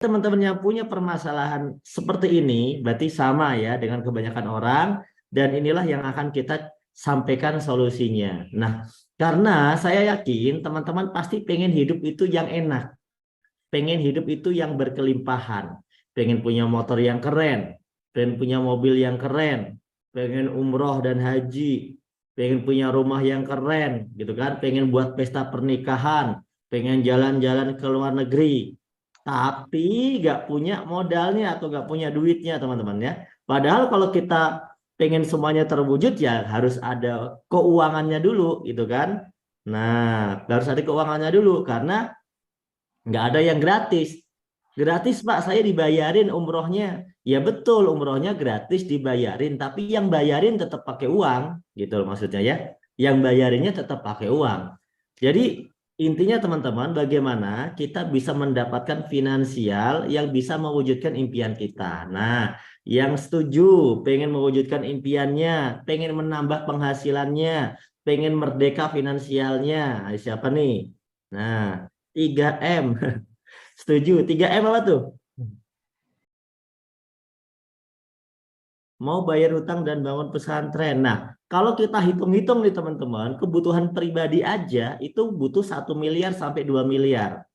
teman-teman yang punya permasalahan seperti ini berarti sama ya dengan kebanyakan orang, dan inilah yang akan kita sampaikan solusinya. Nah, karena saya yakin teman-teman pasti pengen hidup itu yang enak, pengen hidup itu yang berkelimpahan, pengen punya motor yang keren, pengen punya mobil yang keren, pengen umroh dan haji, pengen punya rumah yang keren gitu kan, pengen buat pesta pernikahan, pengen jalan-jalan ke luar negeri, tapi nggak punya modalnya atau nggak punya duitnya teman-teman ya. Padahal kalau kita pengen semuanya terwujud ya harus ada keuangannya dulu gitu kan. Nah, harus ada keuangannya dulu karena nggak ada yang gratis. Gratis Pak, saya dibayarin umrohnya. Ya betul, umrohnya gratis dibayarin, tapi yang bayarin tetap pakai uang, gitu loh maksudnya ya. Yang bayarinnya tetap pakai uang. Jadi intinya teman-teman, bagaimana kita bisa mendapatkan finansial yang bisa mewujudkan impian kita. Nah, yang setuju, pengen mewujudkan impiannya, pengen menambah penghasilannya, pengen merdeka finansialnya. Siapa nih? Nah, 3M. Setuju. 3M apa tuh? Mau bayar hutang dan bangun pesantren. Nah, kalau kita hitung-hitung nih teman-teman, kebutuhan pribadi aja itu butuh 1 miliar sampai 2 miliar.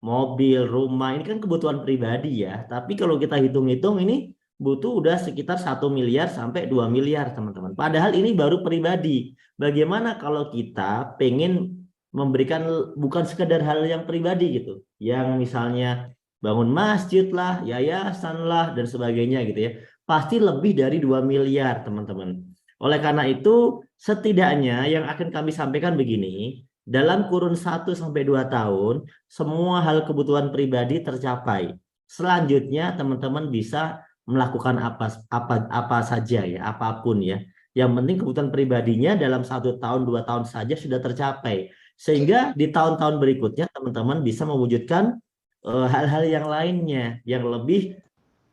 Mobil, rumah, ini kan kebutuhan pribadi ya. Tapi kalau kita hitung-hitung ini butuh udah sekitar 1 miliar sampai 2 miliar teman-teman. Padahal ini baru pribadi. Bagaimana kalau kita pengen memberikan bukan sekedar hal yang pribadi gitu. Yang misalnya bangun masjid lah, yayasan lah, dan sebagainya gitu ya. Pasti lebih dari 2 miliar teman-teman. Oleh karena itu, setidaknya yang akan kami sampaikan begini, dalam kurun 1 sampai 2 tahun, semua hal kebutuhan pribadi tercapai. Selanjutnya teman-teman bisa melakukan apa saja ya, apapun ya. Yang penting kebutuhan pribadinya dalam 1 tahun 2 tahun saja sudah tercapai. Sehingga di tahun-tahun berikutnya teman-teman bisa mewujudkan hal-hal yang lainnya yang lebih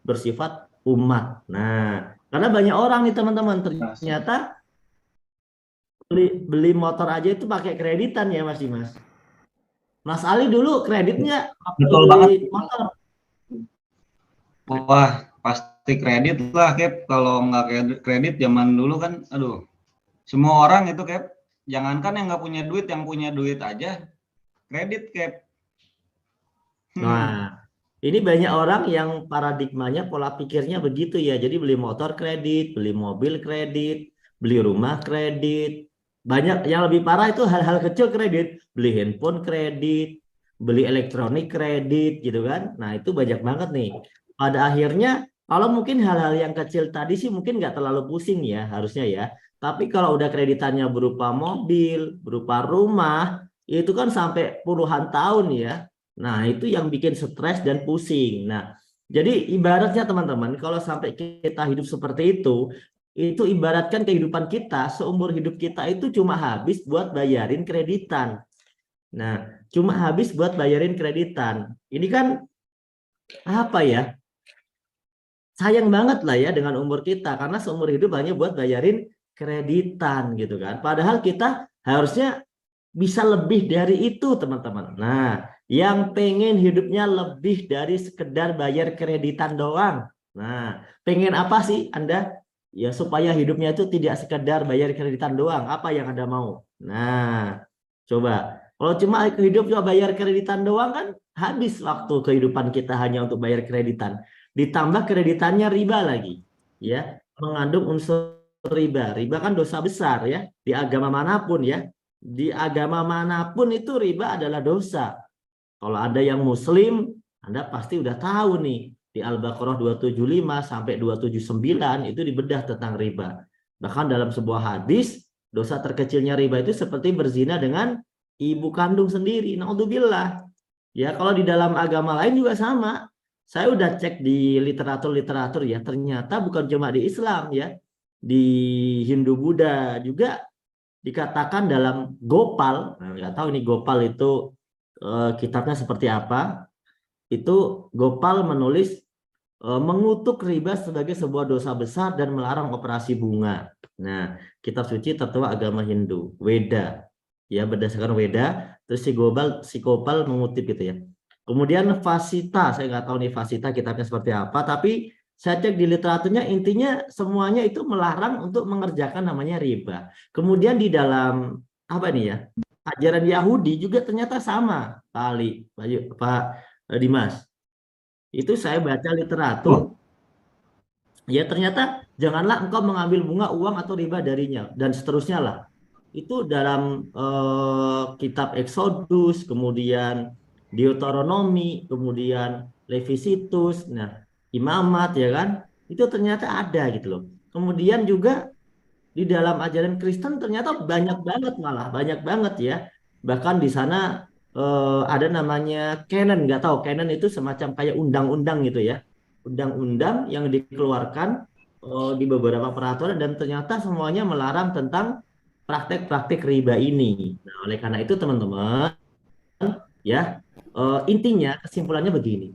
bersifat umat. Nah, karena banyak orang nih teman-teman ternyata beli motor aja itu pakai kreditan ya Mas Dimas. Mas Ali dulu kreditnya waktu Betul beli banget. motor. Wah, pasti kredit lah, Cap. Kalau nggak kredit zaman dulu kan, aduh, semua orang itu, Cap. Jangankan yang nggak punya duit, yang punya duit aja kredit, Cap. Nah, ini banyak orang yang paradigmanya pola pikirnya begitu ya. Jadi beli motor kredit, beli mobil kredit, beli rumah kredit. Banyak yang lebih parah itu hal-hal kecil kredit, beli handphone kredit, beli elektronik kredit gitu kan. Nah, itu banyak banget nih. Pada akhirnya kalau mungkin hal-hal yang kecil tadi sih mungkin nggak terlalu pusing ya harusnya ya. Tapi kalau udah kreditannya berupa mobil, berupa rumah, itu kan sampai puluhan tahun ya. Nah, itu yang bikin stres dan pusing. Nah, jadi ibaratnya teman-teman, kalau sampai kita hidup seperti itu ibaratkan kehidupan kita, seumur hidup kita itu cuma habis buat bayarin kreditan. Nah, cuma habis buat bayarin kreditan. Ini kan apa ya? Sayang banget lah ya dengan umur kita, karena seumur hidup hanya buat bayarin kreditan gitu kan. Padahal kita harusnya bisa lebih dari itu teman-teman. Nah, yang pengen hidupnya lebih dari sekedar bayar kreditan doang. Nah, pengen apa sih Anda? Ya supaya hidupnya itu tidak sekedar bayar kreditan doang. Apa yang Anda mau? Nah, coba. Kalau cuma hidup cuma bayar kreditan doang kan habis waktu kehidupan kita hanya untuk bayar kreditan. Ditambah kreditannya riba lagi. Ya, mengandung unsur riba. Riba kan dosa besar ya di agama manapun ya. Di agama manapun itu riba adalah dosa. Kalau ada yang muslim, Anda pasti udah tahu nih. Di Al-Baqarah 275 sampai 279 itu dibedah tentang riba. Bahkan dalam sebuah hadis, dosa terkecilnya riba itu seperti berzina dengan ibu kandung sendiri. Naudzubillah. Ya, kalau di dalam agama lain juga sama. Saya udah cek di literatur-literatur ya, ternyata bukan cuma di Islam ya. Di Hindu Buddha juga dikatakan dalam Gopal, nah, nggak tahu ini Gopal itu kitabnya seperti apa. Itu Gopal menulis mengutuk riba sebagai sebuah dosa besar dan melarang operasi bunga. Nah, kitab suci tertua agama Hindu, Weda. Ya, berdasarkan Weda, terus si Gopal mengutip gitu ya. Kemudian fasita, saya nggak tahu nih fasita kitabnya seperti apa, tapi saya cek di literaturnya intinya semuanya itu melarang untuk mengerjakan namanya riba. Kemudian di dalam apa nih ya, ajaran Yahudi juga ternyata sama, Pak Ali, Pak Dimas. Itu saya baca literatur, Oh, ya ternyata janganlah engkau mengambil bunga, uang atau riba darinya dan seterusnya lah. Itu dalam kitab Exodus, kemudian Deuteronomi, kemudian Levisitus, nah Imamat ya kan, itu ternyata ada gitu loh. Kemudian juga di dalam ajaran Kristen ternyata banyak banget, malah banyak banget ya. Bahkan di sana ada namanya canon, nggak tahu canon itu semacam kayak undang-undang gitu ya, undang-undang yang dikeluarkan di beberapa peraturan dan ternyata semuanya melarang tentang praktek-praktek riba ini. Nah, oleh karena itu teman-teman ya, intinya kesimpulannya begini.